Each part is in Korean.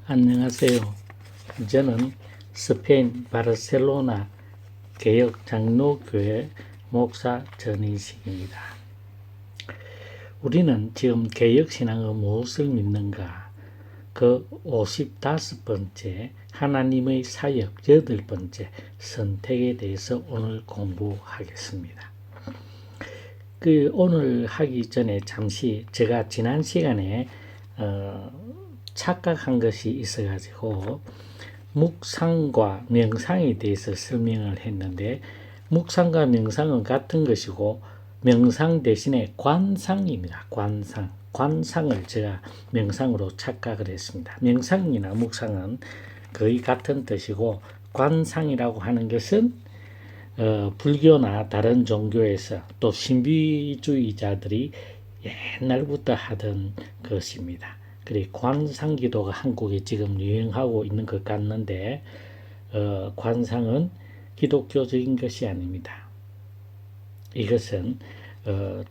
안녕하세요. 저는 스페인 바르셀로나 개역 장로교회 목사 전인식입니다. 우리는 지금 개역 신앙은 무엇을 믿는가? 그 55번째 하나님의 사역 8번째 선택에 대해서 오늘 공부하겠습니다. 오늘 하기 전에 잠시 제가 지난 시간에 착각한 것이 있어가지고 묵상과 명상에 대해서 설명을 했는데, 묵상과 명상은 같은 것이고 명상 대신에 관상입니다. 관상을 제가 명상으로 착각을 했습니다. 명상이나 묵상은 거의 같은 뜻이고, 관상이라고 하는 것은 불교나 다른 종교에서 또 신비주의자들이 옛날부터 하던 것입니다. 그리고 관상기도가 한국에 지금 유행하고 있는 것 같는데, 관상은 기독교적인 것이 아닙니다. 이것은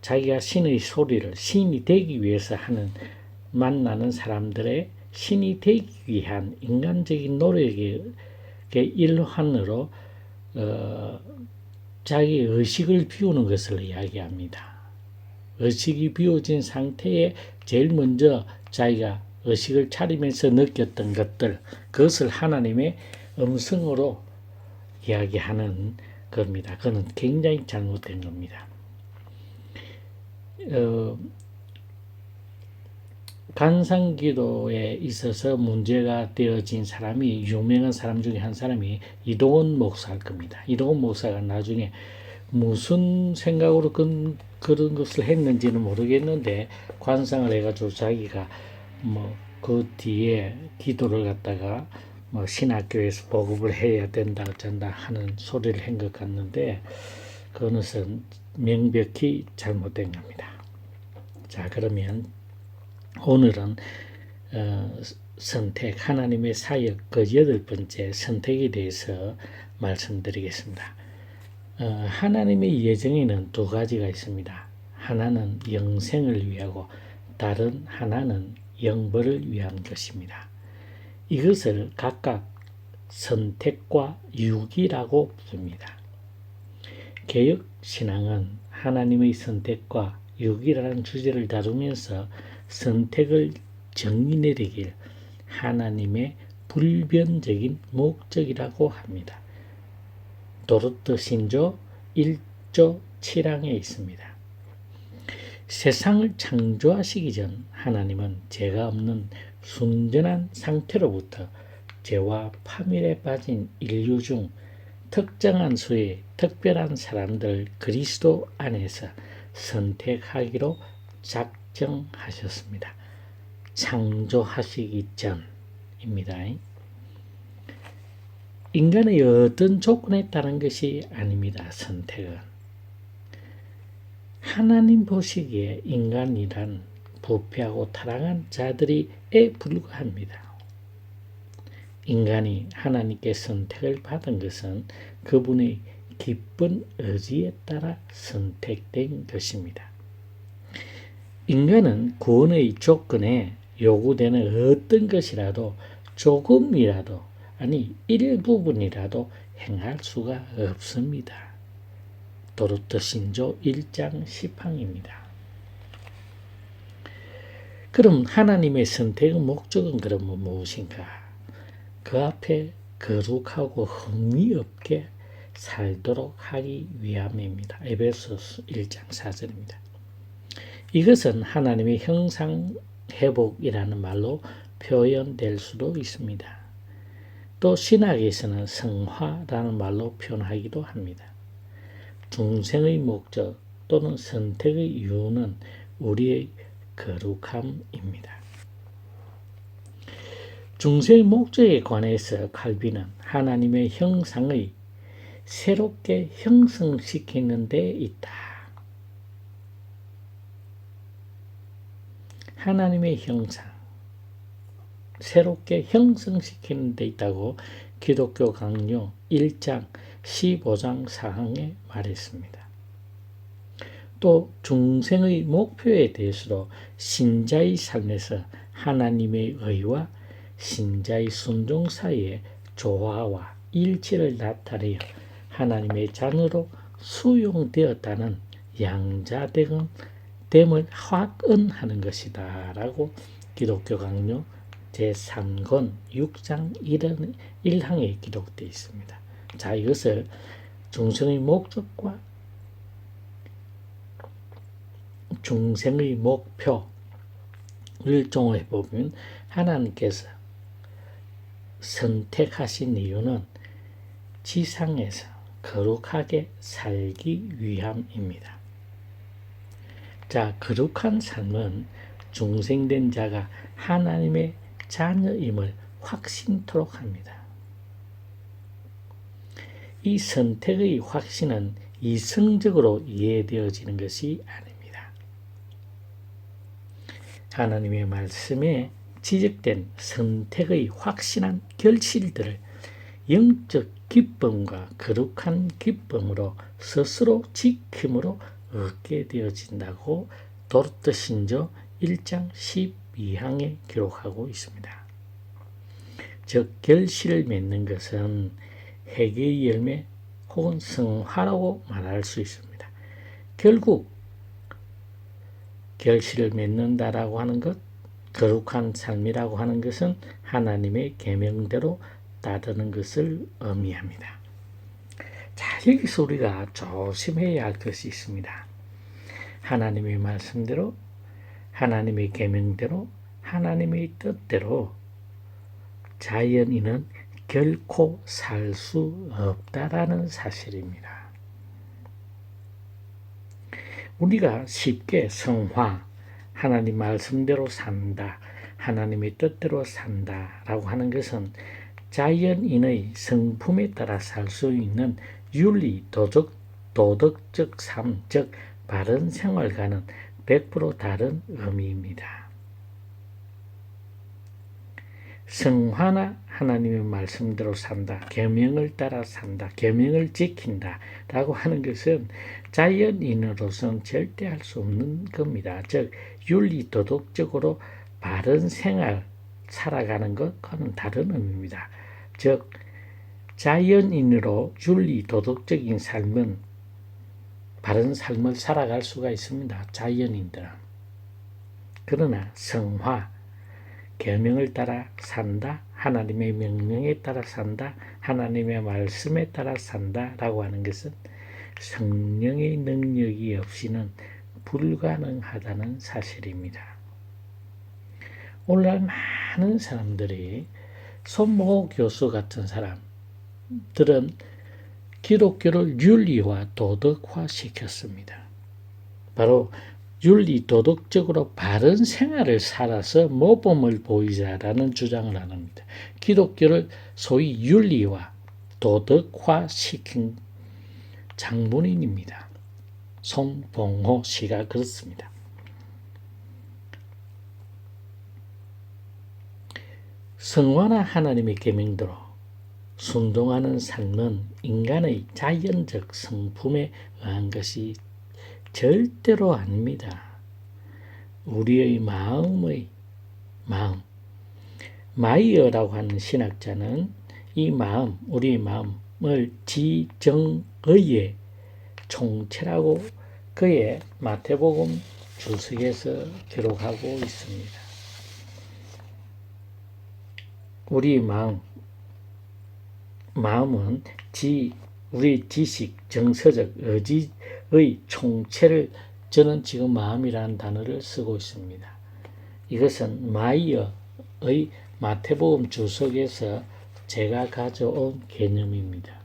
자기가 신의 소리를 신이 되기 위해서 만나는 사람들의 신이 되기 위한 인간적인 노력의 일환으로 자기 의식을 비우는 것을 이야기합니다. 의식이 비워진 상태에 제일 먼저 자기가 의식을 차리면서 느꼈던 것들, 그것을 하나님의 음성으로 이야기하는 겁니다. 그건 굉장히 잘못된 겁니다. 관상기도에 있어서 문제가 되어진 사람이, 유명한 사람 중에 한 사람이 이동원 목사일 겁니다. 이동원 목사가 나중에 무슨 생각으로 그런 것을 했는지는 모르겠는데, 관상을 해가지고 자기가 그 뒤에 기도를 갖다가 신학교에서 보급을 해야 된다 어쩐다 하는 소리를 한 것 같는데, 그것은 명백히 잘못된 겁니다. 자, 그러면 오늘은 선택, 하나님의 사역 그 8번째 선택에 대해서 말씀드리겠습니다. 하나님의 예정에는 두 가지가 있습니다. 하나는 영생을 위하고 다른 하나는 영벌을 위한 것입니다. 이것을 각각 선택과 유기라고 부릅니다. 개혁신앙은 하나님의 선택과 유기라는 주제를 다루면서 선택을 정의 내리길 하나님의 불변적인 목적이라고 합니다. 도르트 신조 1조 7항에 있습니다. 세상을 창조하시기 전 하나님은 죄가 없는 순전한 상태로부터 죄와 파멸에 빠진 인류 중 특정한 수의 특별한 사람들 그리스도 안에서 선택하기로 작정하셨습니다. 창조하시기 전입니다. 인간의 어떤 조건에 따른 것이 아닙니다. 선택은 하나님 보시기에 인간이란 부패하고 타락한 자들이에 불과합니다. 인간이 하나님께 선택을 받은 것은 그분의 기쁜 의지에 따라 선택된 것입니다. 인간은 구원의 조건에 요구되는 어떤 것이라도 조금이라도, 아니 일부분이라도 행할 수가 없습니다. 도르트 신조 1장 10항입니다. 그럼 하나님의 선택의 목적은 그러면 무엇인가? 그 앞에 거룩하고 흠이 없게 살도록 하기 위함입니다. 에베소서 1장 4절입니다. 이것은 하나님의 형상 회복이라는 말로 표현될 수도 있습니다. 또 신학에서는 성화라는 말로 표현하기도 합니다. 중생의 목적 또는 선택의 이유는 우리의 거룩함입니다. 중생의 목적에 관해서 칼빈은 하나님의 형상의 새롭게 형성시키는 데 있다. 하나님의 형상, 새롭게 형성시키는 데 있다고 기독교 강요 1장 15장 4항에 말했습니다. 또 중생의 목표에 대해서도 신자의 삶에서 하나님의 의와 신자의 순종 사이에 조화와 일치를 나타내어 하나님의 자녀로 수용되었다는 양자됨을 확언하는 것이다 라고 기독교 강요 제3권 6장 1항에 기록되어 있습니다. 자, 이것을 중생의 목적과 중생의 목표를 종합해 보면 하나님께서 선택하신 이유는 지상에서 거룩하게 살기 위함입니다. 자, 거룩한 삶은 중생된 자가 하나님의 자녀임을 확신토록 합니다. 이 선택의 확신은 이성적으로 이해되어지는 것이 아닙니다. 하나님의 말씀에 지적된 선택의 확신한 결실들을 영적 기쁨과 거룩한 기쁨으로 스스로 지킴으로 얻게 되어진다고 도르트신조 1장 12항에 기록하고 있습니다. 즉 결실을 맺는 것은 회개의 열매 혹은 성화라고 말할 수 있습니다. 결국 결실을 맺는다라고 하는 것, 거룩한 삶이라고 하는 것은 하나님의 계명대로 따르는 것을 의미합니다. 자, 여기서 우리가 조심해야 할 것이 있습니다. 하나님의 말씀대로, 하나님의 계명대로, 하나님의 뜻대로 자연인은 결코 살 수 없다라는 사실입니다. 우리가 쉽게 성화, 하나님 말씀대로 산다, 하나님의 뜻대로 산다라고 하는 것은 자연인의 성품에 따라 살 수 있는 윤리, 도덕적 삶, 즉 바른 생활과는 100% 다른 의미입니다. 성화나 하나님의 말씀대로 산다, 계명을 따라 산다, 계명을 지킨다 라고 하는 것은 자연인으로서는 절대 할 수 없는 겁니다. 즉 윤리 도덕적으로 바른 생활 살아가는 것과는 다른 의미입니다. 즉 자연인으로 윤리 도덕적인 삶은 바른 삶을 살아갈 수가 있습니다. 자연인들은. 그러나 성화, 계명을 따라 산다, 하나님의 명령에 따라 산다, 하나님의 말씀에 따라 산다 라고 하는 것은 성령의 능력이 없이는 불가능하다는 사실입니다. 오늘날 많은 사람들이 손모 교수 같은 사람들은 기독교를 윤리화, 도덕화 시켰습니다. 바로 윤리, 도덕적으로 바른 생활을 살아서 모범을 보이자라는 주장을 합니다. 기독교를 소위 윤리화, 도덕화 시킨 장본인입니다. 손봉호 씨가 그렇습니다. 성화나 하나님의 계명대로 순종하는 삶은 인간의 자연적 성품에 의한 것이 절대로 아닙니다. 우리의 마음, 마이어라고 하는 신학자는 이 마음, 우리의 마음을 지정의의 총체라고 그의 마태복음 주석에서 기록하고 있습니다. 우리 마음은 우리 지식, 정서적 의지의 총체를 저는 지금 마음이라는 단어를 쓰고 있습니다. 이것은 마이어의 마태복음 주석에서 제가 가져온 개념입니다.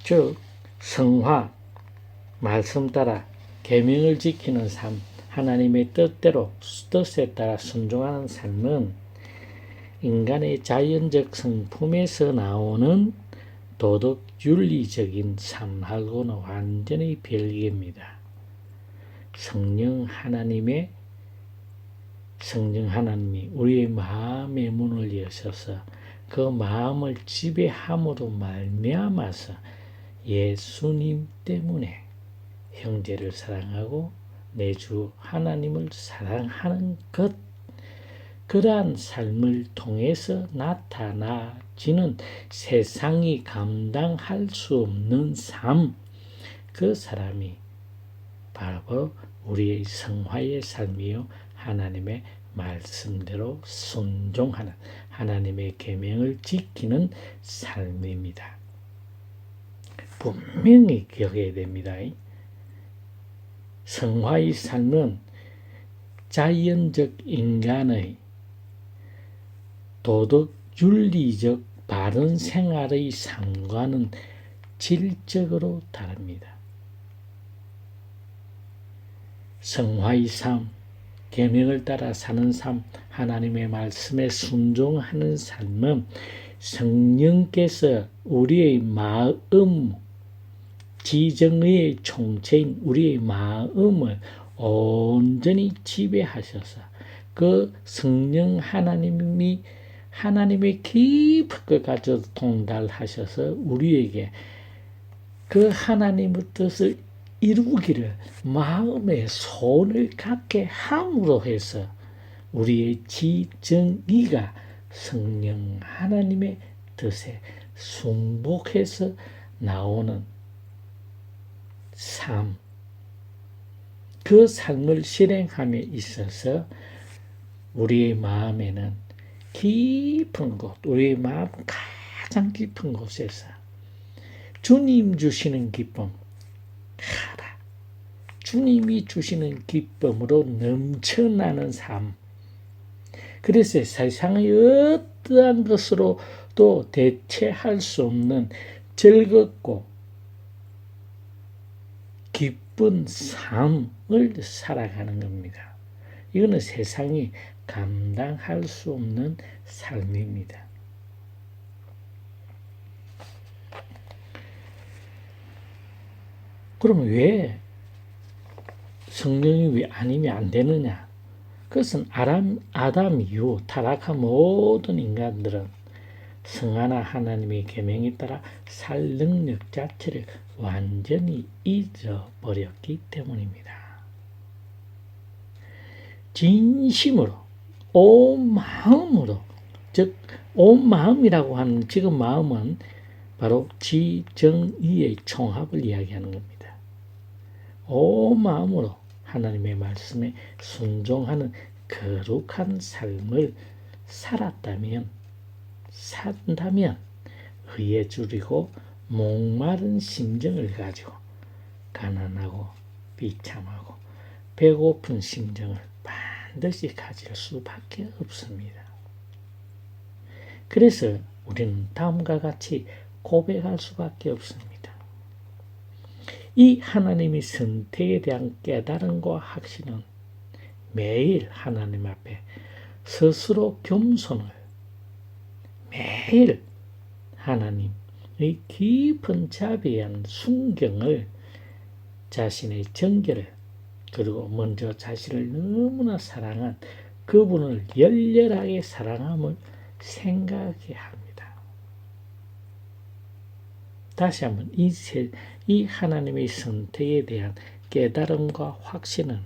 즉 성화, 말씀 따라 계명을 지키는 삶, 하나님의 뜻에 따라 순종하는 삶은 인간의 자연적 성품에서 나오는 도덕 윤리적인 삶하고는 완전히 별개입니다. 성령 하나님이 우리의 마음의 문을 여셔서 그 마음을 지배함으로 말미암아서 예수님 때문에 형제를 사랑하고 내 주 하나님을 사랑하는 것, 그러한 삶을 통해서 나타나지는 세상이 감당할 수 없는 삶, 그 사람이 바로 우리의 성화의 삶이요, 하나님의 말씀대로 순종하는, 하나님의 계명을 지키는 삶입니다. 분명히 기억해야 됩니다. 성화의 삶은 자연적 인간의 도덕, 윤리적 바른 생활의 삶과는 질적으로 다릅니다. 성화의 삶, 계명을 따라 사는 삶, 하나님의 말씀에 순종하는 삶은 성령께서 우리의 마음, 지정의 총체인 우리의 마음을 온전히 지배하셔서 그 성령 하나님이 하나님의 깊은 것 가져 통달하셔서 우리에게 그 하나님의 뜻을 이루기를 마음에 손을 갖게 함으로 해서 우리의 지정의가 성령 하나님의 뜻에 순복해서 나오는 삶, 그 삶을 실행함에 있어서 우리의 마음에는 깊은 곳, 우리의 마음 가장 깊은 곳에서 주님 주시는 기쁨, 하라. 주님이 주시는 기쁨으로 넘쳐나는 삶. 그래서 세상의 어떠한 것으로도 대체할 수 없는 즐겁고 기쁜 삶을 살아가는 겁니다. 이거는 세상이 감당할 수 없는 삶입니다. 그러면 왜 성령이 왜 아니면 안 되느냐? 그것은 아담 이후 타락한 모든 인간들은 성하나 하나님의 계명에 따라 살 능력 자체를 완전히 잊어버렸기 때문입니다. 진심으로 온 마음으로, 즉 온 마음이라고 하는 지금 마음은 바로 지정의의 총합을 이야기하는 겁니다. 온 마음으로 하나님의 말씀에 순종하는 거룩한 삶을 산다면 의에 줄이고 목마른 심정을 가지고 가난하고 비참하고 배고픈 심정을 반드시 가질 수밖에 없습니다. 그래서 우리는 다음과 같이 고백할 수밖에 없습니다. 이 하나님의 선택에 대한 깨달음과 확신은 매일 하나님 앞에 스스로 겸손을, 매일 하나님의 깊은 자비한 순경을, 자신의 정결을, 그리고 먼저 자신을 너무나 사랑한 그분을 열렬하게 사랑함을 생각하게 합니다. 다시 한번 이 하나님의 선택에 대한 깨달음과 확신은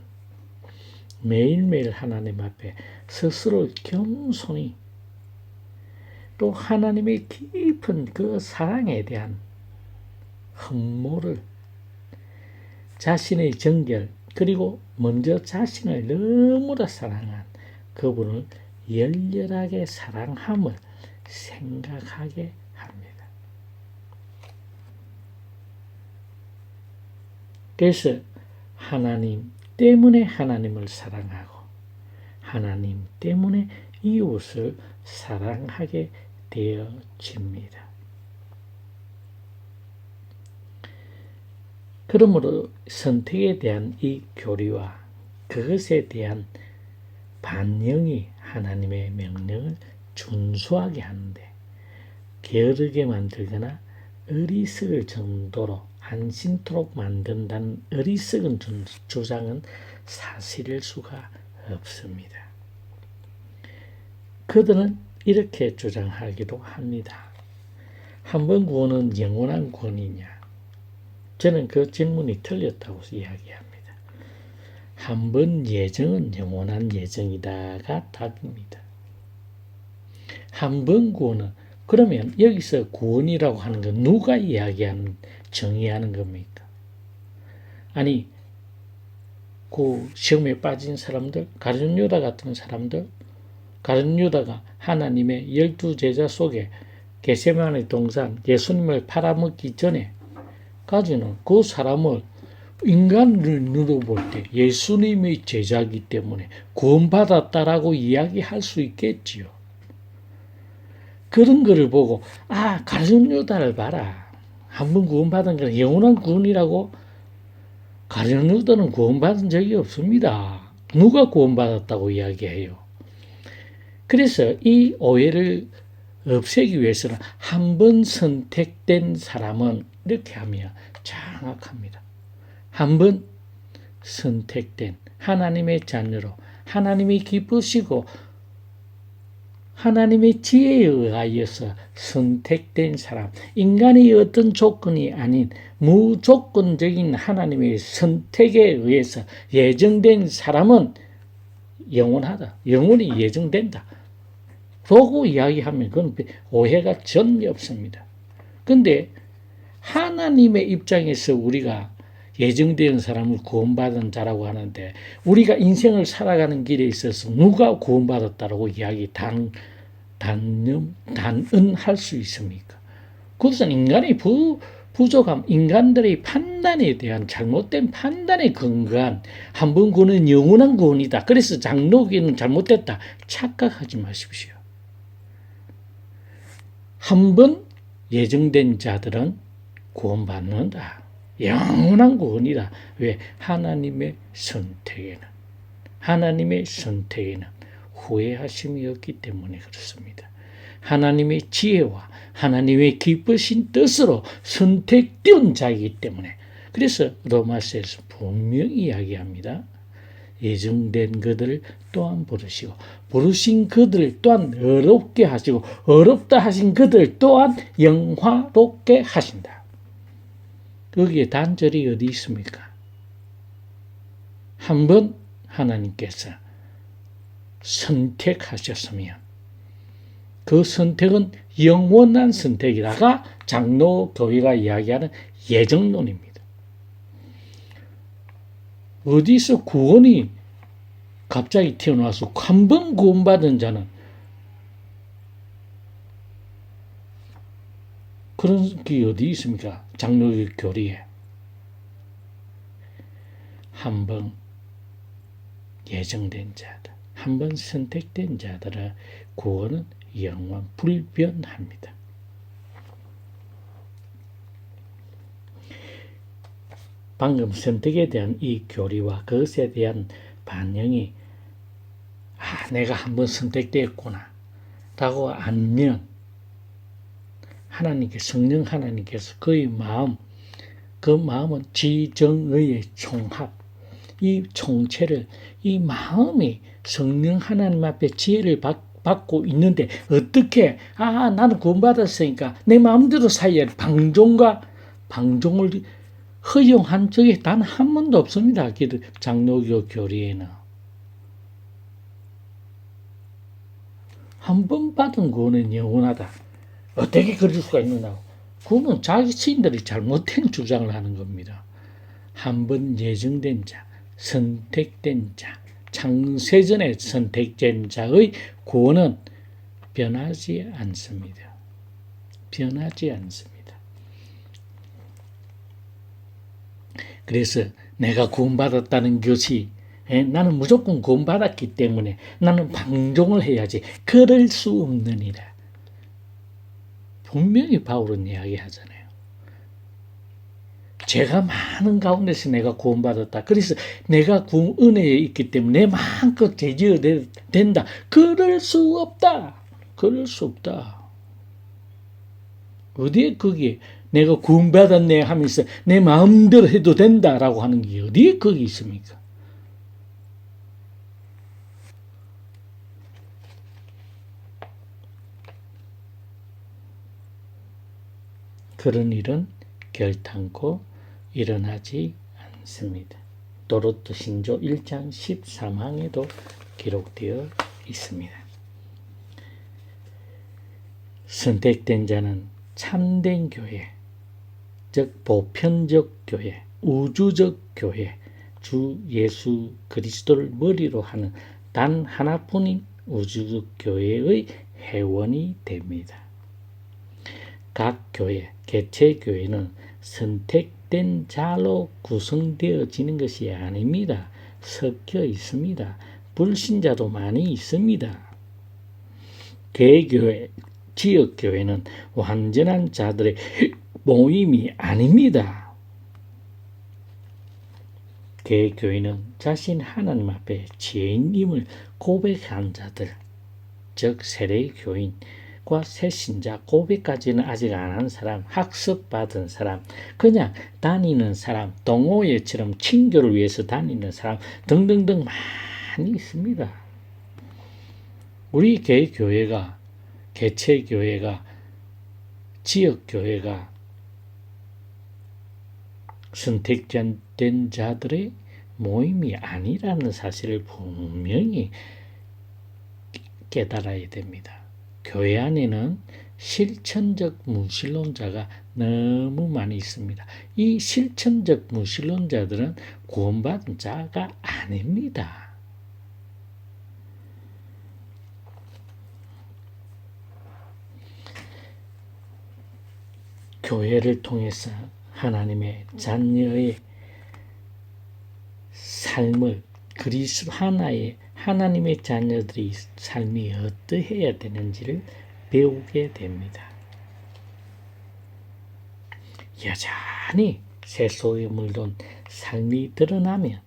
매일매일 하나님 앞에 스스로 겸손히, 또 하나님의 깊은 그 사랑에 대한 흠모를, 자신의 정결, 그리고 먼저 자신을 너무나 사랑한 그분을 열렬하게 사랑함을 생각하게 합니다. 그래서 하나님 때문에 하나님을 사랑하고 하나님 때문에 이웃을 사랑하게 되어집니다. 그러므로 선택에 대한 이 교리와 그것에 대한 반영이 하나님의 명령을 준수하게 하는데 게으르게 만들거나 어리석을 정도로 안심토록 만든다는 어리석은 주장은 사실일 수가 없습니다. 그들은 이렇게 주장하기도 합니다. 한 번 구원은 영원한 구원이냐? 저는 그 질문이 틀렸다고 이야기합니다. 한 번 예정은 영원한 예정이다가 답입니다. 한 번 구원은 그러면 여기서 구원이라고 하는 건 누가 이야기하는 정의하는 겁니까? 아니 그 시험에 빠진 사람들, 가룟 유다 같은 사람들, 가룟 유다가 하나님의 12제자 속에 겟세마네 동산 예수님을 팔아먹기 전에 까지는 그 사람을 인간을 눈으로 볼 때 예수님의 제자이기 때문에 구원받았다라고 이야기할 수 있겠지요. 그런 거를 보고 가룟 유다를 봐라. 한 번 구원받은 건 영원한 구원이라고. 가룟 유다는 구원받은 적이 없습니다. 누가 구원받았다고 이야기해요. 그래서 이 오해를 없애기 위해서는 한 번 선택된 사람은 이렇게 하면 정확합니다. 한 번 선택된 하나님의 자녀로 하나님이 기쁘시고 하나님의 지혜에 의하여서 선택된 사람, 인간의 어떤 조건이 아닌 무조건적인 하나님의 선택에 의해서 예정된 사람은 영원하다. 영원히 예정된다. 라고 이야기하면 그건 오해가 전혀 없습니다. 근데 하나님의 입장에서 우리가 예정된 사람을 구원받은 자라고 하는데 우리가 인생을 살아가는 길에 있어서 누가 구원받았다라고 이야기 단언할 수 있습니까? 그것은 인간의 부족함, 인간들의 판단에 대한 잘못된 판단에 근거한 한 번 구원은 영원한 구원이다. 그래서 장로교는 잘못됐다. 착각하지 마십시오. 한 번 예정된 자들은 구원받는다. 영원한 구원이다. 왜? 하나님의 선택에는 후회하심이 없기 때문에 그렇습니다. 하나님의 지혜와 하나님의 기쁘신 뜻으로 선택된 자이기 때문에. 그래서 로마서에서 분명히 이야기합니다. 예정된 그들을 또한 부르시고 부르신 그들을 또한 어렵게 하시고 어렵다 하신 그들 또한 영화롭게 하신다. 거기에 단절이 어디 있습니까? 한번 하나님께서 선택하셨으면 그 선택은 영원한 선택이라가 장로교회가 이야기하는 예정론입니다. 어디서 구원이 갑자기 튀어나와서 한 번 구원받은 자는 그런 게 어디 있습니까? 장로교 교리에. 한 번 예정된 자들, 한 번 선택된 자들의 구원은 영원 불변합니다. 방금 선택에 대한 이 교리와 그것에 대한 반영이 내가 한번 선택되었구나 라고 알면 성령 하나님께서 그의 마음, 그 마음은 지정의의 총합, 이 총체를, 이 마음이 성령 하나님 앞에 지혜를 받고 있는데 어떻게 나는 구원받았으니까 내 마음대로 살아야 방종을 허용한 적이 단 한 번도 없습니다. 장로교 교리에는. 한 번 받은 구원은 영원하다. 어떻게 그럴 수가 있느냐. 그건 자기 시인들이 잘못된 주장을 하는 겁니다. 한 번 예정된 자, 선택된 자, 창세전에 선택된 자의 구원은 변하지 않습니다. 변하지 않습니다. 그래서 내가 구원받았다는 것이 나는 무조건 구원받았기 때문에 나는 방종을 해야지. 그럴 수 없느니라. 분명히 바울은 이야기하잖아요. 죄가 많은 가운데서 내가 구원받았다. 그래서 내가 은혜에 있기 때문에 내 마음껏 죄지어 된다. 그럴 수 없다. 그럴 수 없다. 어디에 거기에 내가 구원받았네 하면서 내 마음대로 해도 된다라고 하는 게 어디에 거기 있습니까? 그런 일은 결탄코 일어나지 않습니다. 도로트 신조 1장 13항에도 기록되어 있습니다. 선택된 자는 참된 교회, 즉 보편적 교회, 우주적 교회, 주 예수 그리스도를 머리로 하는 단 하나뿐인 우주적 교회의 회원이 됩니다. 각 교회, 개체 교회는 선택된 자로 구성되어지는 것이 아닙니다. 섞여 있습니다. 불신자도 많이 있습니다. 개교회, 지역교회는 완전한 자들의 모임이 아닙니다. 개교회는 자신 하나님 앞에 죄인임을 고백한 자들, 즉 세례교인과 새신자, 고백까지는 아직 안 한 사람, 학습받은 사람, 그냥 다니는 사람, 동호회처럼 친교를 위해서 다니는 사람 등등등 많이 있습니다. 우리 개교회가, 개체교회가, 지역교회가 선택된 자들의 모임이 아니라는 사실을 분명히 깨달아야 됩니다. 교회 안에는 실천적 무신론자가 너무 많이 있습니다. 이 실천적 무신론자들은 구원받은 자가 아닙니다. 교회를 통해서 하나님의 자녀의 삶을 그리스도 하나의 하나님의 자녀들의 삶이 어떠해야 되는지를 배우게 됩니다. 여전히 세속에 물든 삶이 드러나면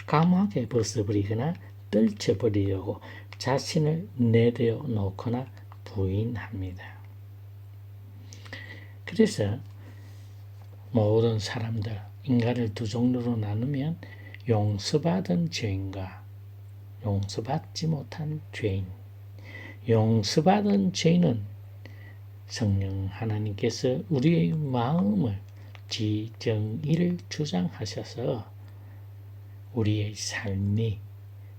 과감하게 벗어버리거나 떨쳐버리려고 자신을 내려놓거나 부인합니다. 그래서 모든 사람들, 인간을 두 종류로 나누면 용서받은 죄인과 용서받지 못한 죄인. 용서받은 죄인은 성령 하나님께서 우리의 마음을 지정의를 주장하셔서 우리의 삶이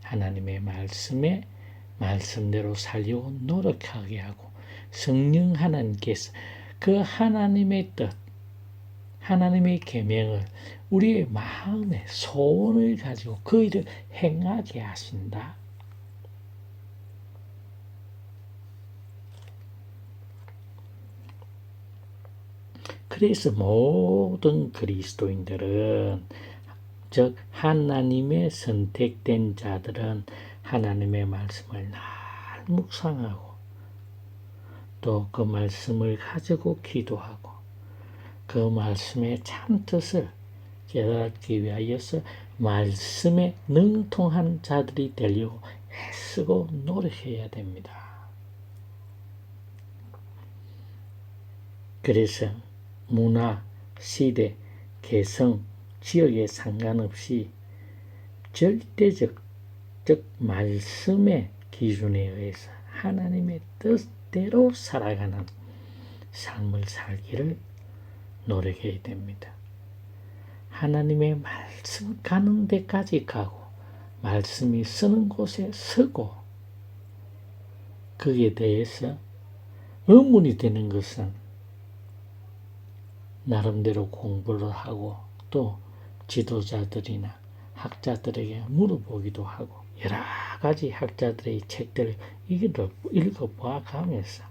하나님의 말씀대로 살려고 노력하게 하고 성령 하나님께서 그 하나님의 뜻, 하나님의 계명을 우리의 마음에 소원을 가지고 그 일을 행하게 하신다. 그래서 모든 그리스도인들은, 즉 하나님의 선택된 자들은 하나님의 말씀을 날 묵상하고 또 그 말씀을 가지고 기도하고 그 말씀의 참뜻을 깨닫기 위하여서 말씀에 능통한 자들이 되려고 애쓰고 노력해야 됩니다. 그래서 문화, 시대, 개성, 지역에 상관없이 절대적, 즉 말씀의 기준에 의해서 하나님의 뜻대로 살아가는 삶을 살기를 노력해야 됩니다. 하나님의 말씀 가는 데까지 가고 말씀이 쓰는 곳에 서고 거기에 대해서 의문이 되는 것은 나름대로 공부를 하고 또 지도자들이나 학자들에게 물어보기도 하고 여러 가지 학자들의 책들을 읽어보아 가면서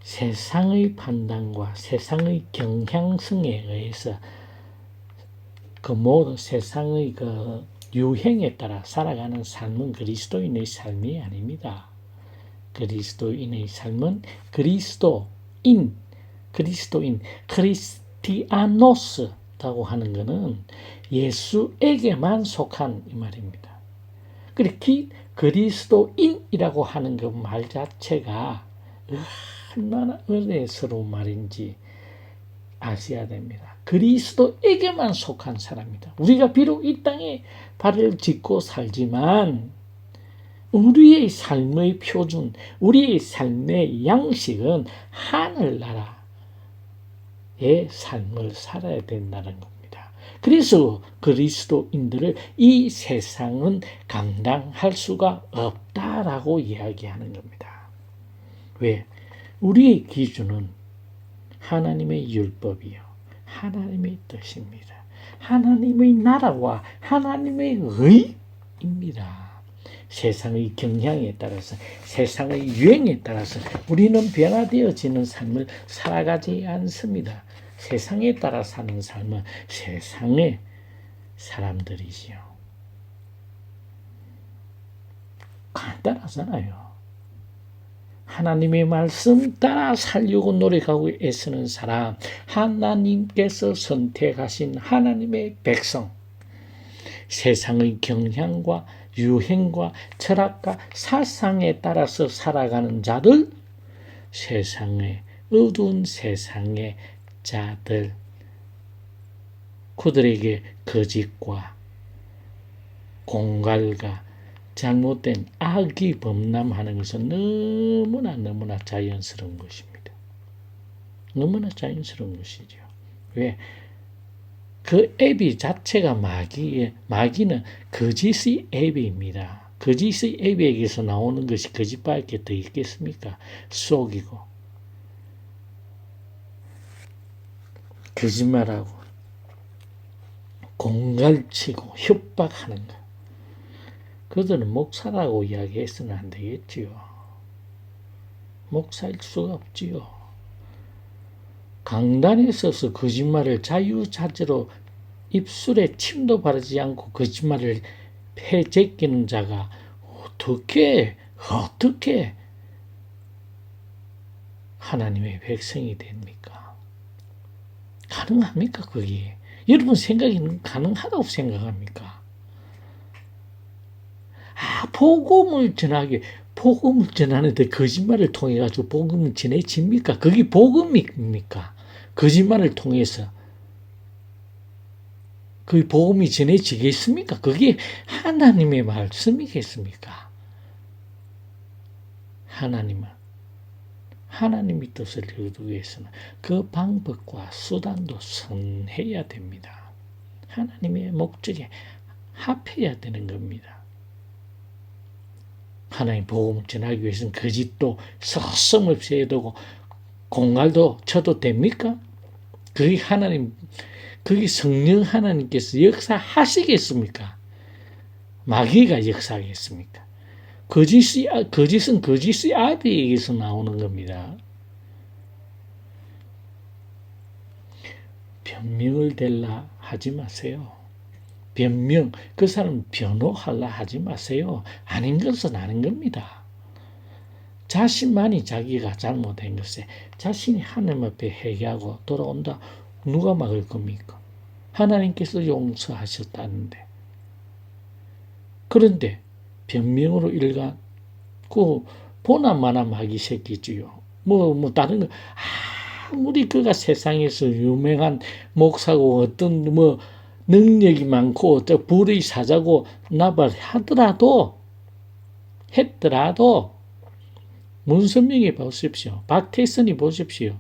세상의 판단과 세상의 경향성에 의해서 그 모든 세상의 그 유행에 따라 살아가는 삶은 그리스도인의 삶이 아닙니다. 그리스도인의 삶은 그리스도인, 크리스티아노스라고 하는 것은 예수에게만 속한 이 말입니다. 그렇게 그리스도인이라고 하는 그 말 자체가 얼마나 은혜스러운 말인지 아셔야 됩니다. 그리스도에게만 속한 사람이다. 우리가 비록 이 땅에 발을 딛고 살지만 우리의 삶의 표준, 우리의 삶의 양식은 하늘나라의 삶을 살아야 된다는 겁니다. 그래서 그리스도인들을 이 세상은 감당할 수가 없다라고 이야기하는 겁니다. 왜? 우리의 기준은 하나님의 율법이요, 하나님의 뜻입니다. 하나님의 나라와 하나님의 의입니다. 세상의 경향에 따라서, 세상의 유행에 따라서 우리는 변화되어지는 삶을 살아가지 않습니다. 세상에 따라 사는 삶은 세상의 사람들이지요. 간단하잖아요. 하나님의 말씀 따라 살려고 노력하고 애쓰는 사람, 하나님께서 선택하신 하나님의 백성, 세상의 경향과 유행과 철학과 사상에 따라서 살아가는 자들, 세상의 어두운 세상의 자들, 그들에게 거짓과 공갈과 잘못된 악이 범람하는 것은 너무나 자연스러운 것입니다. 너무나 자연스러운 것이죠. 왜? 그 앱이 자체가 마귀는 거짓의 앱입니다. 거짓의 앱에게서 나오는 것이 거짓밖에 더 있겠습니까? 속이고, 거짓말하고, 공갈치고, 협박하는 것. 그들은 목사라고 이야기해서는 안 되겠지요. 목사일 수가 없지요. 강단에 서서 거짓말을 자유자재로 입술에 침도 바르지 않고 거짓말을 패제끼는 자가 어떻게 하나님의 백성이 됩니까? 가능합니까, 그게? 여러분 생각에는 가능하다고 생각합니까? 복음을 전하는데 거짓말을 통해 가지고 복음을 전해집니까? 그게 복음입니까? 거짓말을 통해서 그 복음이 전해지겠습니까? 그게 하나님의 말씀이겠습니까? 하나님의 뜻을 이루기 위해서는 그 방법과 수단도 선해야 됩니다. 하나님의 목적에 합해야 되는 겁니다. 하나님 복음을 전하기 위해서는 거짓도 서슴없이 해두고 공갈도 쳐도 됩니까? 그게 성령 하나님께서 역사하시겠습니까? 마귀가 역사하겠습니까? 거짓은 거짓의 아비에게서 나오는 겁니다. 변명을 대라 하지 마세요. 변명, 그 사람 변호하려 하지 마세요. 아닌 것은 아닌 겁니다. 자신만이 자기가 잘못한 것에 자신이 하나님 앞에 회개하고 돌아온다. 누가 막을 겁니까? 하나님께서 용서하셨다는데. 그런데 변명으로 보나마나 마귀 새끼지요. 다른 거, 아무리 그가 세상에서 유명한 목사고 어떤 능력이 많고 불의 사자고 나발하더라도 문선명이 보십시오. 박태선이 보십시오.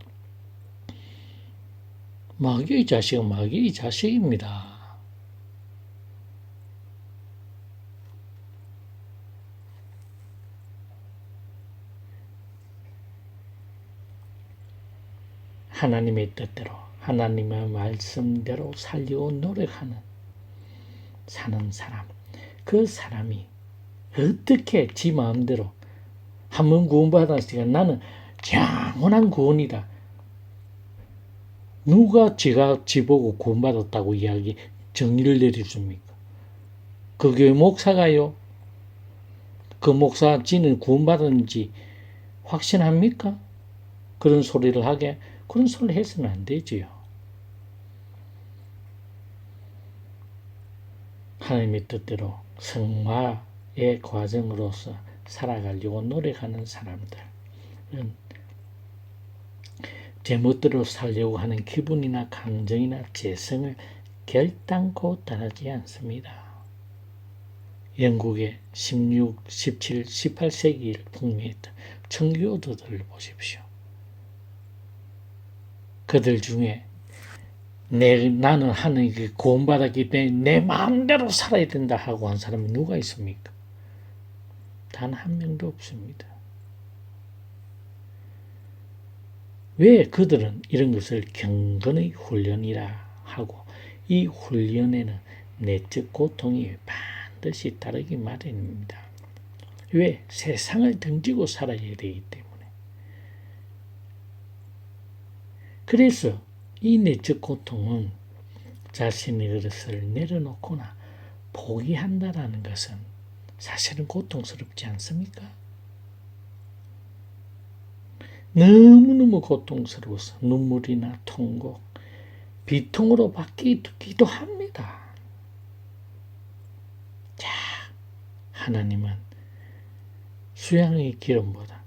마귀의 자식은 마귀의 자식입니다. 하나님의 뜻대로, 하나님의 말씀대로 살려고 노력하는 사는 사람, 그 사람이 어떻게 지 마음대로 한번 구원받았으니까 나는 영원한 구원이다. 누가 지보고 구원받았다고 정의를 내려줍니까? 그 교회 목사가요? 그 목사 지는 구원받았는지 확신합니까? 그런 소리를 해서는 안 되지요. 하나님의 뜻대로 성화의 과정으로서 살아가려고 노력하는 사람들은 제멋대로 살려고 하는 기분이나 감정이나 재성을 결단코 따르지 않습니다. 영국의 16, 17, 18세기를 풍미했던 청교도들을 보십시오. 그들 중에 나는 하나님께 구원받았기 때문에 내 마음대로 살아야 된다 하고 한 사람이 누가 있습니까? 단 한 명도 없습니다. 왜 그들은 이런 것을 경건의 훈련이라 하고, 이 훈련에는 내적 고통이 반드시 따르기 마련입니다. 왜? 세상을 등지고 살아야 되기 때문에. 그래서 이 내적 고통은 자신의 것을 내려놓거나 포기한다라는 것은 사실은 고통스럽지 않습니까? 너무너무 고통스러워서 눈물이나 통곡, 비통으로 바뀌기도 합니다. 자, 하나님은 수양의 기름보다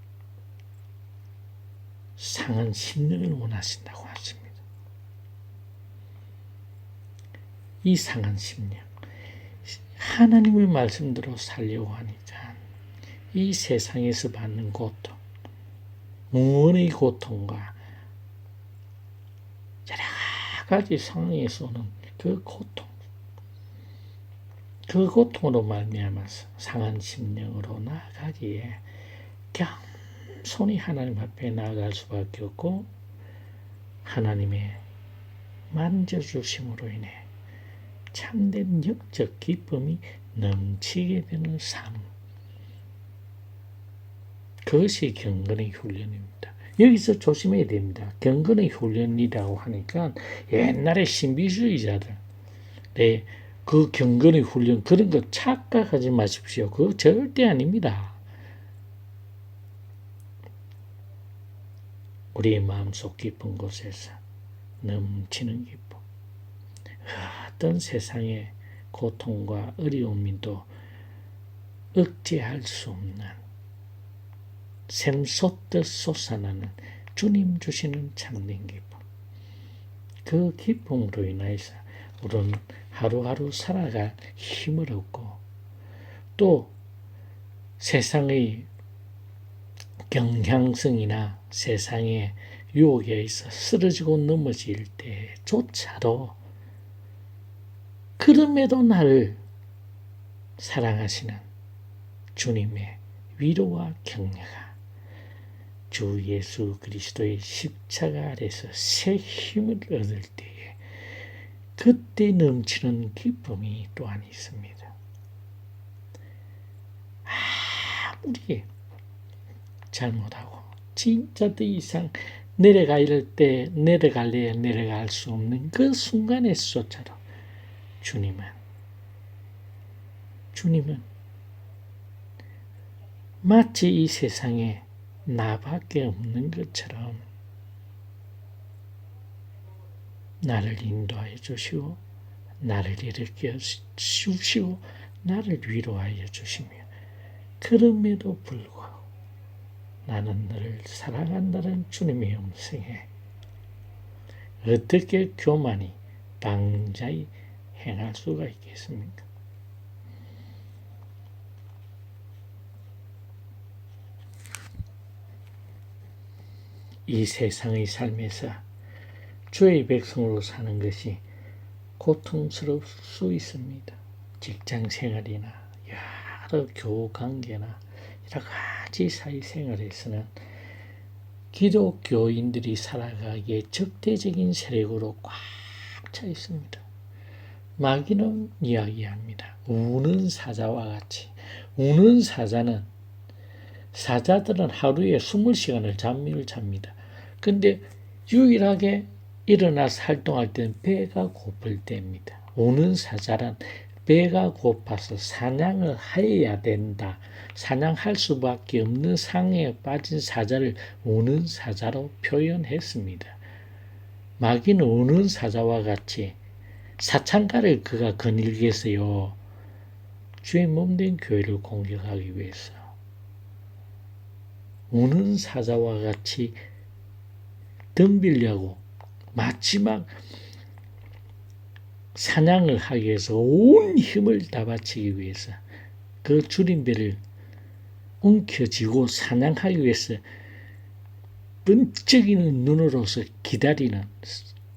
상한 심령을 원하신다고 하십니다. 이 상한 심령, 하나님의 말씀대로 살려고 하니까 이 세상에서 받는 고통, 무언의 고통과 여러 가지 상황에서 오는 그 고통, 그 고통으로 말미암아서 상한 심령으로 나아가기에 겸손히 하나님 앞에 나아갈 수밖에 없고, 하나님의 만져주심으로 인해 참된 영적 기쁨이 넘치게 되는 삶, 그것이 경건의 훈련입니다. 여기서 조심해야 됩니다. 경건의 훈련이라고 하니까 옛날에 신비주의자들, 그 경건의 훈련, 그런 거 착각하지 마십시오. 그거 절대 아닙니다. 우리의 마음속 깊은 곳에서 넘치는 기쁨, 어떤 세상의 고통과 어려움도 억제할 수 없는 샘솟듯 솟아나는 주님 주시는 참된 기쁨, 그 기쁨으로 인해서 우리는 하루하루 살아갈 힘을 얻고, 또 세상의 경향성이나 세상의 유혹에 의해서 쓰러지고 넘어질 때조차도 그럼에도 나를 사랑하시는 주님의 위로와 격려가 주 예수 그리스도의 십자가 아래서 새 힘을 얻을 때에 그때 넘치는 기쁨이 또한 있습니다. 아무리 잘못하고 진짜 더 이상 내려갈 때 내려갈래야 내려갈 수 없는 그 순간에서조차도 주님은 마치 이 세상에 나밖에 없는 것처럼 나를 인도하여 주시고, 나를 일으켜 주시고, 나를 위로하여 주시며, 그럼에도 불구하고 나는 너를 사랑한다는 주님의 음성에 어떻게 교만이 방자히 행할 수가 있겠습니까? 이 세상의 삶에서 주의 백성으로 사는 것이 고통스러울 수 있습니다. 직장 생활이나 여러 교우 관계나 여러 가지 사회생활에서는 기독교인들이 살아가기에 적대적인 세력으로 꽉 차 있습니다. 마귀는 이야기합니다. 우는 사자와 같이. 우는 사자들은 하루에 20시간을 잠을 잡니다. 근데 유일하게 일어나서 활동할 때는 배가 고플 때입니다. 우는 사자란 배가 고파서 사냥을 해야 된다. 사냥할 수밖에 없는 상황에 빠진 사자를 우는 사자로 표현했습니다. 마귀는 우는 사자와 같이 사창가를 그가 거닐게 했어요. 주의 몸된 교회를 공격하기 위해서. 우는 사자와 같이 덤비려고 마지막 사냥을 하기 위해서 온 힘을 다 바치기 위해서 그 줄임배를 움켜쥐고 사냥하기 위해서 번쩍이는 눈으로서 기다리는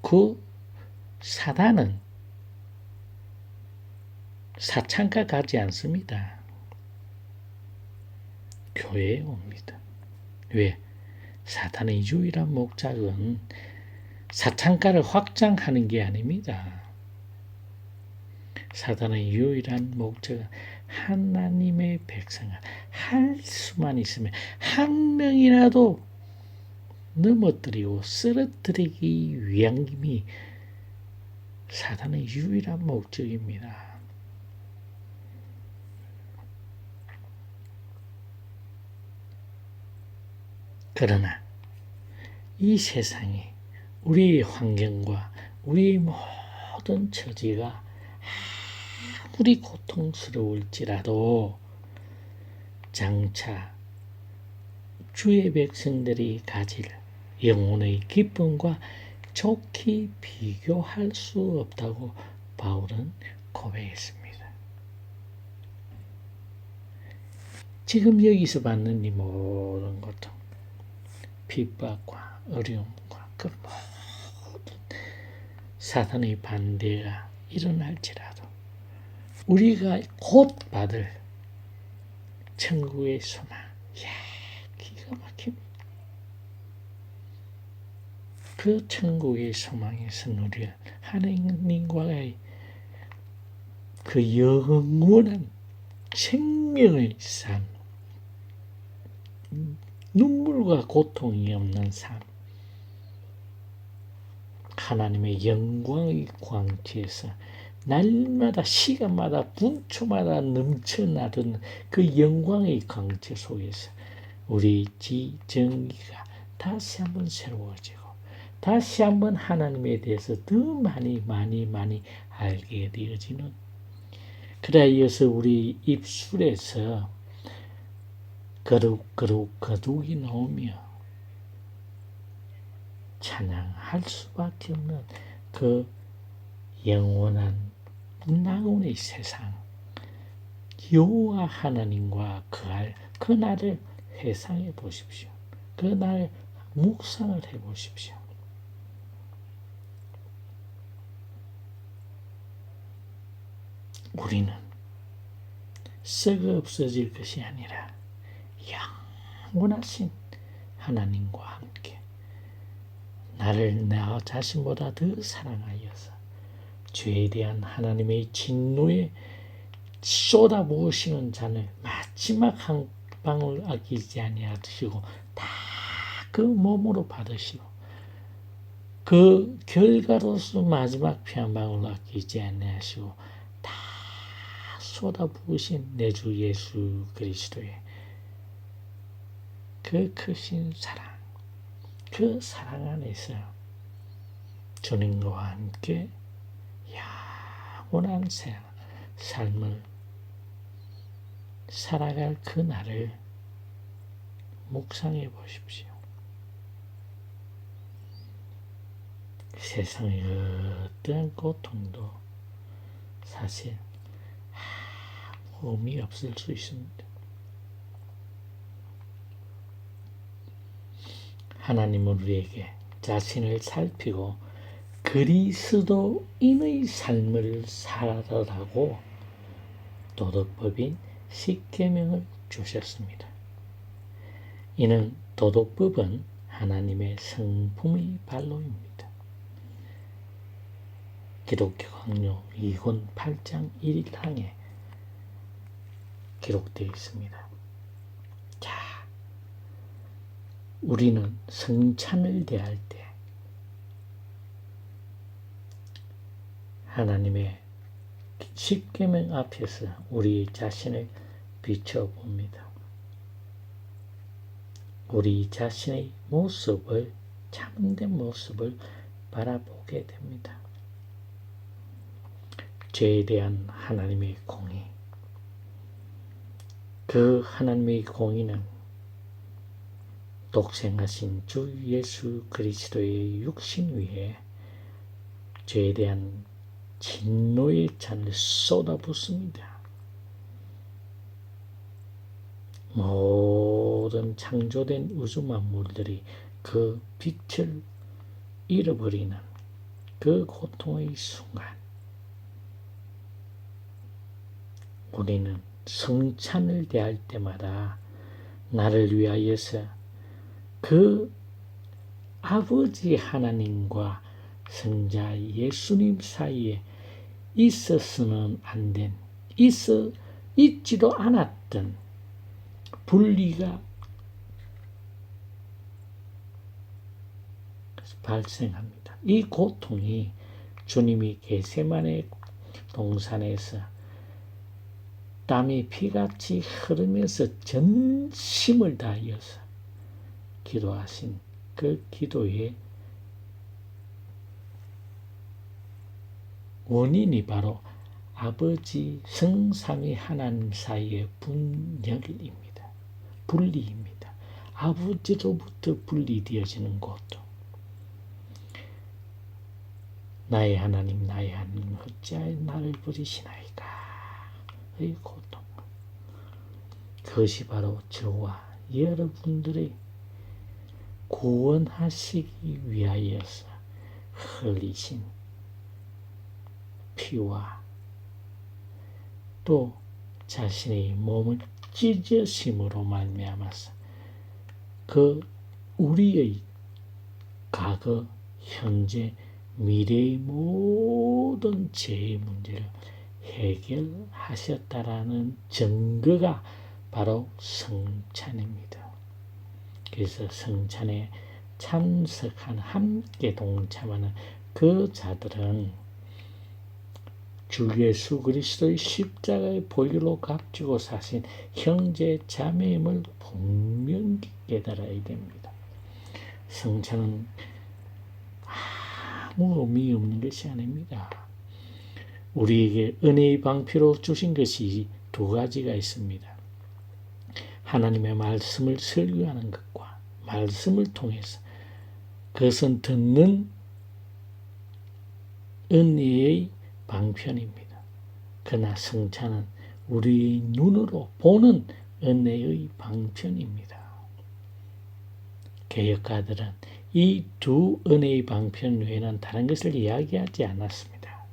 그 사단은 사창가 가지 않습니다. 교회에 옵니다. 왜? 사탄의 유일한 목적은 사창가를 확장하는 게 아닙니다. 사단의 유일한 목적은 하나님의 백성을 할 수만 있으면 한 명이라도 넘어뜨리고 쓰러뜨리기 위함이 사단의 유일한 목적입니다. 그러나 이 세상에 우리의 환경과 우리의 모든 처지가 아무리 고통스러울지라도 장차 주의 백성들이 가질 영혼의 기쁨과 좋게 비교할 수 없다고 바울은 고백했습니다. 지금 여기서 받는 이 모든 고통, 핍박과 어려움과 그 모든 사탄의 반대가 일어날지라도 우리가 곧 받을 천국의 소망, 기가 막힙니다. 그 천국의 소망에서는 우리가 하나님과의 그 영원한 생명의 삶, 눈물과 고통이 없는 삶, 하나님의 영광의 광채에서 날마다 시간마다 분초마다 넘쳐나던 그 영광의 광채 속에서 우리 지정의가 다시 한번 새로워지고 다시 한번 하나님에 대해서 더 많이 알게 되어지는, 그래야 이어서 우리 입술에서 거룩이 나오며 찬양할 수밖에 없는 그 영원한 나그네의 세상, 여호와 하나님과 그할 그 날을 회상해 보십시오. 그 날 묵상을 해 보십시오. 우리는 썩어 없어질 것이 아니라 영원하신 하나님과 함께 나를 나 자신보다 더 사랑하여서 죄에 대한 하나님의 진노에 쏟아부으시는 잔을 마지막 한 방울 아끼지 아니하시고 다 그 몸으로 받으시고 그 결과로서 마지막 피 한 방울 아끼지 아니하시고 다 쏟아부으신 내 주 예수 그리스도의 그 크신 사랑, 그 사랑 안에서 주님과 함께 영원한 삶을 살아갈 그 날을 묵상해 보십시오. 세상의 어떠한 고통도 사실 의미 없을 수 있습니다. 하나님은 우리에게 자신을 살피고 그리스도인의 삶을 살아라고 도덕법인 10계명을 주셨습니다. 이는 도덕법은 하나님의 성품의 발로입니다. 기독교 강요 2권 8장 1항에 기록되어 있습니다. 자, 우리는 성찬을 대할 때 하나님의 10계명 앞에서 우리 자신을 비춰봅니다. 우리 자신의 모습을, 참된 모습을 바라보게 됩니다. 죄에 대한 하나님의 공의, 그 하나님의 공의는 독생하신 주 예수 그리스도의 육신 위에 죄에 대한 진노의 잔을 쏟아붓습니다. 모든 창조된 우주 만물들이 그 빛을 잃어버리는 그 고통의 순간 우리는 성찬을 대할 때마다 나를 위하여서 그 아버지 하나님과 성자 예수님 사이에 있어서는 안 된, 있지도 않았던 분리가 발생합니다. 이 고통이 주님이 겟세마네 동산에서 땀이 피같이 흐르면서 전심을 다하여서 기도하신 그 기도의 원인이 바로 아버지 성삼위 하나님 사이의 분열입니다. 분리입니다. 아버지로부터 분리되어지는 고통. 나의 하나님 어찌하여 나를 버리시나이까. 이 고통. 그것이 바로 저와 여러분들의 구원하시기 위하여서 흘리신 피와 또 자신의 몸을 찢으심으로 말미암아서 그 우리의 과거, 현재, 미래의 모든 죄의 문제를 해결하셨다라는 증거가 바로 성찬입니다. 그래서 성찬에 참석한 함께 동참하는 그 자들은 주 예수 그리스도의 십자가의 보혈로 값지고 사신 형제 자매임을 분명히 깨달아야 됩니다. 성찬은 아무 의미 없는 것이 아닙니다. 우리에게 은혜의 방피로 주신 것이 두 가지가 있습니다. 하나님의 말씀을 설교하는 것과 말씀을 통해서 그것은 듣는 은혜의 방편입니다. 그러나 성찬은 우리의 눈으로 보는 은혜의 방편입니다. 개혁가들은 이 두 은혜의 방편 외에는 다른 것을 이야기하지 않았습니다.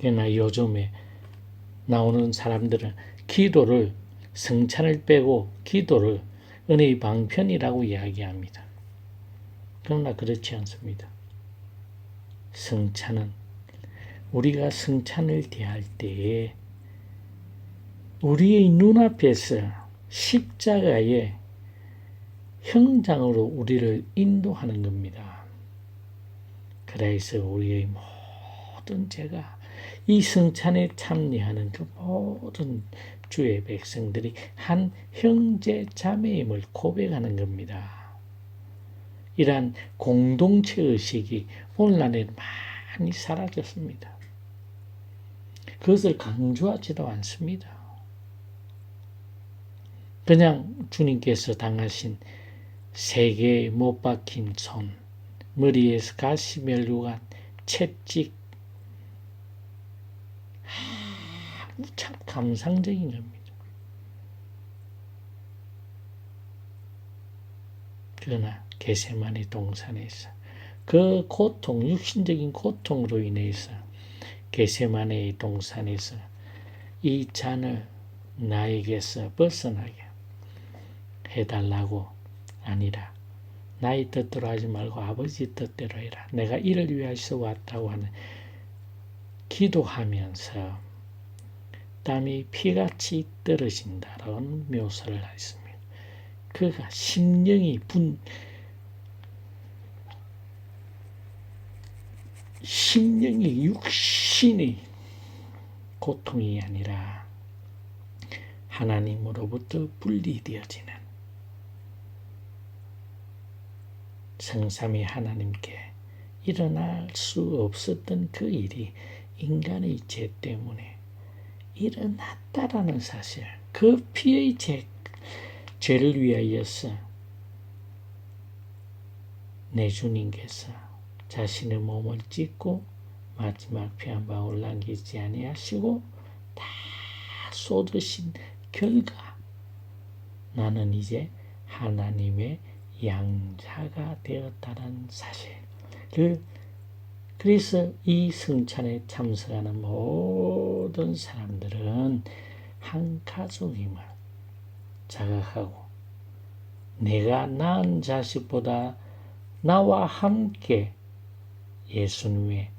그러나 요즘에 나오는 사람들은 기도를 성찬을 빼고 기도를 은혜의 방편이라고 이야기합니다. 그러나 그렇지 않습니다. 성찬은 우리가 성찬을 대할 때에 우리의 눈앞에서 십자가의 형장으로 우리를 인도하는 겁니다. 그래서 우리의 모든 죄가 이 성찬에 참여하는 그 모든 주의 백성들이 한 형제 자매임을 고백하는 겁니다. 이러한 공동체 의식이 오늘날에는 많이 사라졌습니다. 그것을 강조하지도 않습니다. 그냥 주님께서 당하신 세 개의 못 박힌 손, 머리에서 가시 멸류관, 채찍, 참 감상적인 겁니다. 그러나 겟세마네 동산에서 그 고통, 육신적인 고통으로 인해서 겟세마네 동산에서 이 잔을 나에게서 벗어나게 해달라고 아니라 나의 뜻대로 하지 말고 아버지 뜻대로 해라. 내가 이를 위하여 왔다고 하는 기도하면서 땀이 피같이 떨어진다라는 묘사를 했습니다. 그가 심령이 육신의 고통이 아니라 하나님으로부터 분리되어지는 성삼위 하나님께 일어날 수 없었던 그 일이 인간의 죄 때문에 일어났다라는 사실, 그 피의 죄를 위하여서 내 주님께서 자신의 몸을 찢고 마지막 피 한 방울 남기지 아니하시고 다 쏟으신 결과 나는 이제 하나님의 양자가 되었다는 사실, 그 그래서 이 성찬에 참석하는 모든 사람들은 한 가족임을 자각하고 내가 낳은 자식보다 나와 함께 예수님의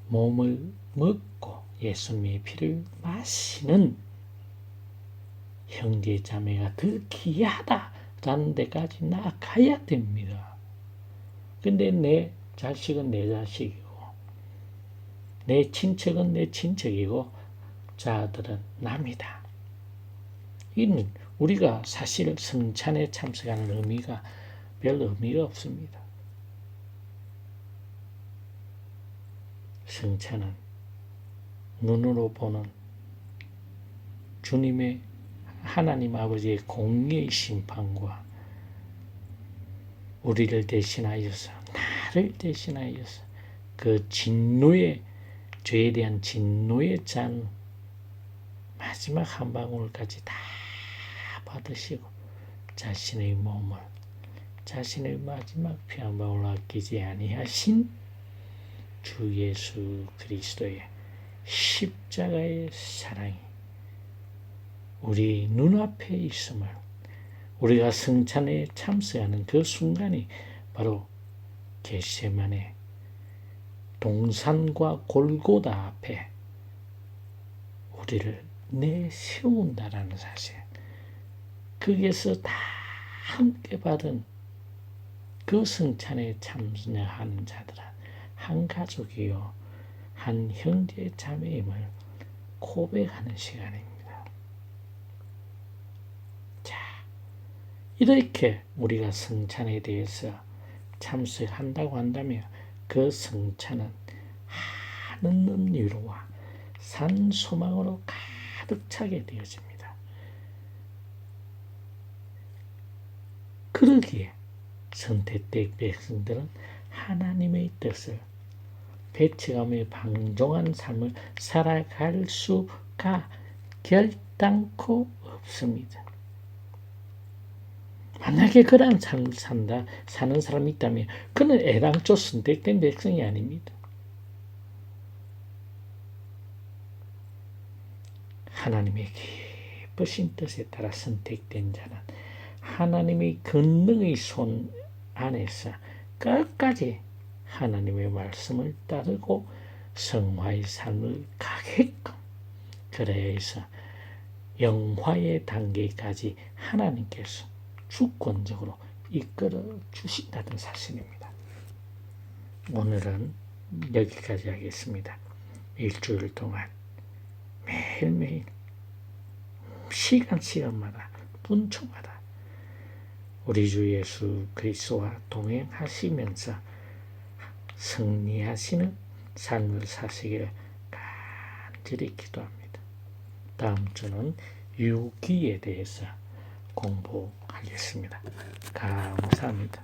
몸을 먹고 예수님의 피를 마시는 형제 자매가 더 귀하다라는 데까지 나아가야 됩니다. 근데 내 자식은 내 자식이고 내 친척은 내 친척이고 자들은 남이다. 이는 우리가 사실 성찬에 참석하는 의미가 별 의미가 없습니다. 성찬은 눈으로 보는 주님의 하나님 아버지의 공의의 심판과 우리를 대신하여서 나를 대신하여서 그 진노의 죄에 대한 진노의 잔 마지막 한 방울까지 다 받으시고 자신의 몸을 자신의 마지막 피 한 방울 아끼지 아니하신 주 예수 그리스도의 십자가의 사랑이 우리 눈앞에 있음을 우리가 성찬에 참석하는 그 순간이 바로 겟세마네 동산과 골고다 앞에 우리를 내세운다라는 사실, 거기에서 다 함께 받은 그 성찬에 참여하는 자들은 한 가족이요 한 형제 자매임을 고백하는 시간입니다. 자, 이렇게 우리가 성찬에 대해서 참석한다고 한다면 그 성찬은 하는 위로와 산 소망으로 가득 차게 되어집니다. 그러기에 선택된 백성들은 하나님의 뜻을 배척하며 방종한 삶을 살아갈 수가 결단코 없습니다. 만약에 그러한 삶을 사는 사람이 있다면 그는 애당초 선택된 백성이 아닙니다. 하나님의 기쁘신 뜻에 따라 선택된 자는 하나님의 권능의 손 안에서 끝까지 하나님의 말씀을 따르고 성화의 삶을 가게끔 그래야 해서 영화의 단계까지 하나님께서 주권적으로 이끌어 주신다는 사실입니다. 오늘은 여기까지 하겠습니다. 일주일 동안 매일매일 시간마다 분초마다 우리 주 예수 그리스도와 동행하시면서 승리하시는 삶을 사시기를 간절히 기도합니다. 다음 주는 유기에 대해서 공부하겠습니다. 감사합니다.